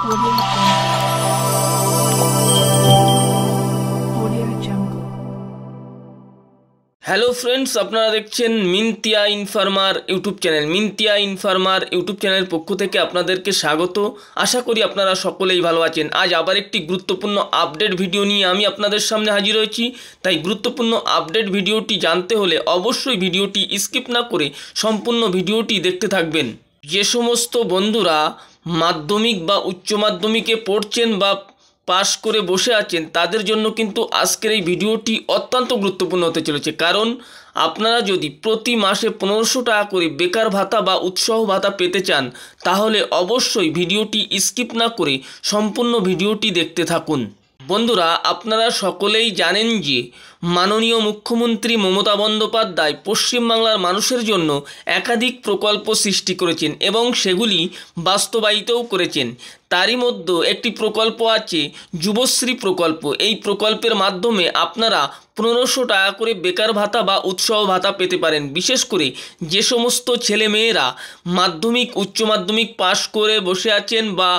Audio Jungle. Hello friends, আপনারা দেখছেন মিনতিয়া ইনফার্মার YouTube channel. মিনতিয়া ইনফার্মার YouTube চ্যানেলের পক্ষ থেকে আপনাদেরকে স্বাগত। আশা করি আপনারা সকলেই ভালো আছেন। আজ আবার একটি গুরুত্বপূর্ণ আপডেট ভিডিও নিয়ে আমি আপনাদের সামনে হাজির হয়েছি। তাই গুরুত্বপূর্ণ আপডেট ভিডিওটি জানতে হলে অবশ্যই ভিডিওটি স্কিপ না করে সম্পূর্ণ ভিডিওটি দেখতে থাকবেন। যে সমস্ত বন্ধুরা মাধ্যমিক বা উচ্চ মাধ্যমিকে পড়ছেন বা পাস করে বসে আছেন, তাদের জন্য কিন্তু আজকের এই ভিডিওটি অত্যন্ত গুরুত্বপূর্ণ হতে চলেছে। কারণ আপনারা যদি প্রতি মাসে 1500 টাকা করে বেকার ভাতা বা উৎসাহ ভাতা পেতে চান, তাহলে অবশ্যই ভিডিওটি স্কিপ না করে সম্পূর্ণ ভিডিওটি দেখতে থাকুন। বন্ধুরা, আপনারা সকলেই জানেন যে মাননীয় মুখ্যমন্ত্রী মমতা বন্দ্যোপাধ্যায় পশ্চিমবাংলার মানুষের জন্য একাধিক প্রকল্প সৃষ্টি করেছেন এবং সেগুলি বাস্তবায়িতও করেছেন। তারই মধ্যে একটি প্রকল্প আছে যুবশ্রী প্রকল্প। এই প্রকল্পের মাধ্যমে আপনারা 1500 টাকা করে বেকার ভাতা বা উৎসাহ ভাতা পেতে পারেন। বিশেষ করে যে সমস্ত ছেলে মেয়েরা মাধ্যমিক উচ্চ মাধ্যমিক পাশ করে বসে আছেন বা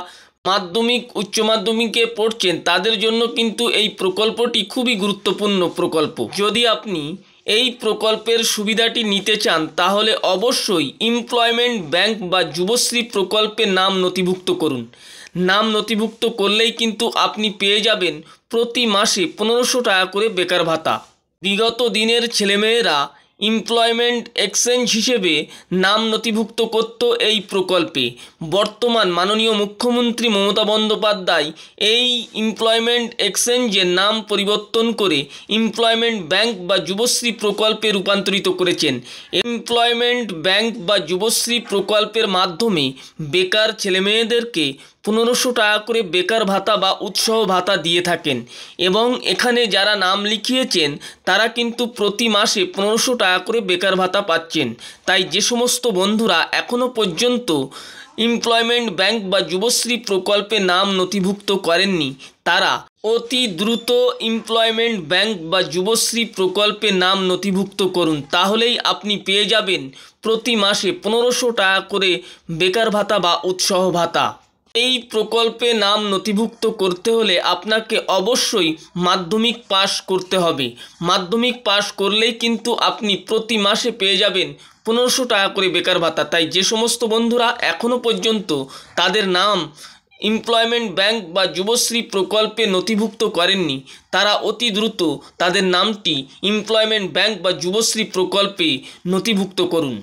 মাধ্যমিক উচ্চ মাধ্যমিকে পড়ছেন, তাদের জন্য কিন্তু এই প্রকল্পটি খুবই গুরুত্বপূর্ণ প্রকল্প। যদি আপনি এই প্রকল্পের সুবিধাটি নিতে চান, তাহলে অবশ্যই এমপ্লয়মেন্ট ব্যাংক বা যুবশ্রী প্রকল্পে নাম নথিভুক্ত করুন। নাম নথিভুক্ত করলেই কিন্তু আপনি পেয়ে যাবেন প্রতি মাসে 1500 টাকা করে বেকার ভাতা। বিগত দিনের ছেলেমেয়েরা এমপ্লয়মেন্ট এক্সচেঞ্জ হিসেবে নাম নথিভুক্ত করত এই প্রকল্পে। বর্তমান মাননীয় মুখ্যমন্ত্রী মমতা বন্দ্যোপাধ্যায় এই এমপ্লয়মেন্ট এক্সচেঞ্জের নাম পরিবর্তন করে এমপ্লয়মেন্ট ব্যাংক বা যুবশ্রী প্রকল্পে রূপান্তরিত করেছেন। এমপ্লয়মেন্ট ব্যাংক বা যুবশ্রী প্রকল্পের মাধ্যমে বেকার ছেলেমেয়েদেরকে 1500 টাকা করে বেকার ভাতা বা উৎসাহ ভাতা দিয়ে থাকেন এবং এখানে যারা নাম লিখিয়েছেন তারা কিন্তু প্রতি মাসে 1500 টাকা করে বেকার ভাতা পাচ্ছেন। তাই যে সমস্ত বন্ধুরা এখনও পর্যন্ত এমপ্লয়মেন্ট ব্যাংক বা যুবশ্রী প্রকল্পে নাম নথিভুক্ত করেননি, তারা অতি দ্রুত এমপ্লয়মেন্ট ব্যাংক বা যুবশ্রী প্রকল্পে নাম নথিভুক্ত করুন। তাহলেই আপনি পেয়ে যাবেন প্রতি মাসে 1500 টাকা করে বেকার ভাতা বা উৎসাহ ভাতা। এই প্রকল্পে নাম নথিভুক্ত করতে হলে আপনাকে অবশ্যই মাধ্যমিক পাস করতে হবে। মাধ্যমিক পাস করলেই কিন্তু আপনি প্রতি মাসে পেয়ে যাবেন 1500 টাকা করে বেকার ভাতা। তাই যে সমস্ত বন্ধুরা এখনও পর্যন্ত তাদের নাম এমপ্লয়মেন্ট ব্যাংক বা যুবশ্রী প্রকল্পে নথিভুক্ত করেননি, তারা অতি দ্রুত তাদের নামটি এমপ্লয়মেন্ট ব্যাংক বা যুবশ্রী প্রকল্পে নথিভুক্ত করুন।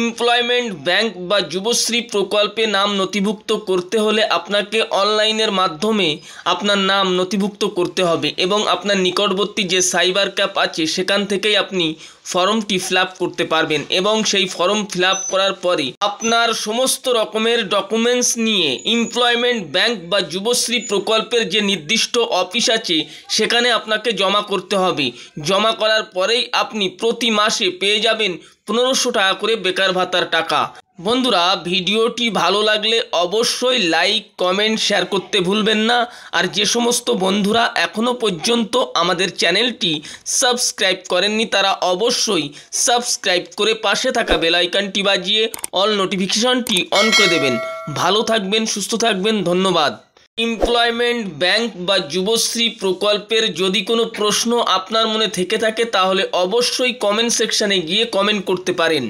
এমপ্লয়মেন্ট ব্যাংক বা যুবশ্রী প্রকল্পে নাম নথিভুক্ত করতে হলে আপনাকে অনলাইনের মাধ্যমে আপনার নাম নথিভুক্ত করতে হবে এবং আপনার নিকটবর্তী যে সাইবার ক্যাফ আছে সেখান থেকেই আপনি ফর্মটি ফিল আপ করতে পারবেন এবং সেই ফর্ম ফিল আপ করার পরে আপনার সমস্ত রকমের ডকুমেন্টস নিয়ে এমপ্লয়মেন্ট ব্যাংক বা যুবশ্রী প্রকল্পের যে নির্দিষ্ট অফিস আছে সেখানে আপনাকে জমা করতে হবে। জমা করার পরেই আপনি প্রতি মাসে পেয়ে যাবেন 1500 টাকা করে বেকার ভাতার টাকা। বন্ধুরা, ভিডিওটি ভালো লাগলে অবশ্যই লাইক কমেন্ট শেয়ার করতে ভুলবেন না। আর যে সমস্ত বন্ধুরা এখনও পর্যন্ত আমাদের চ্যানেলটি সাবস্ক্রাইব করেননি, তারা অবশ্যই সাবস্ক্রাইব করে পাশে থাকা বেল আইকনটি বাজিয়ে অল নোটিফিকেশনটি অন করে দেবেন। ভালো থাকবেন, সুস্থ থাকবেন, ধন্যবাদ। এমপ্লয়মেন্ট ব্যাংক বা যুবশ্রী প্রকল্পের যদি কোনো প্রশ্ন আপনার মনে থেকে থাকে, তাহলে অবশ্যই কমেন্ট সেকশানে গিয়ে কমেন্ট করতে পারেন।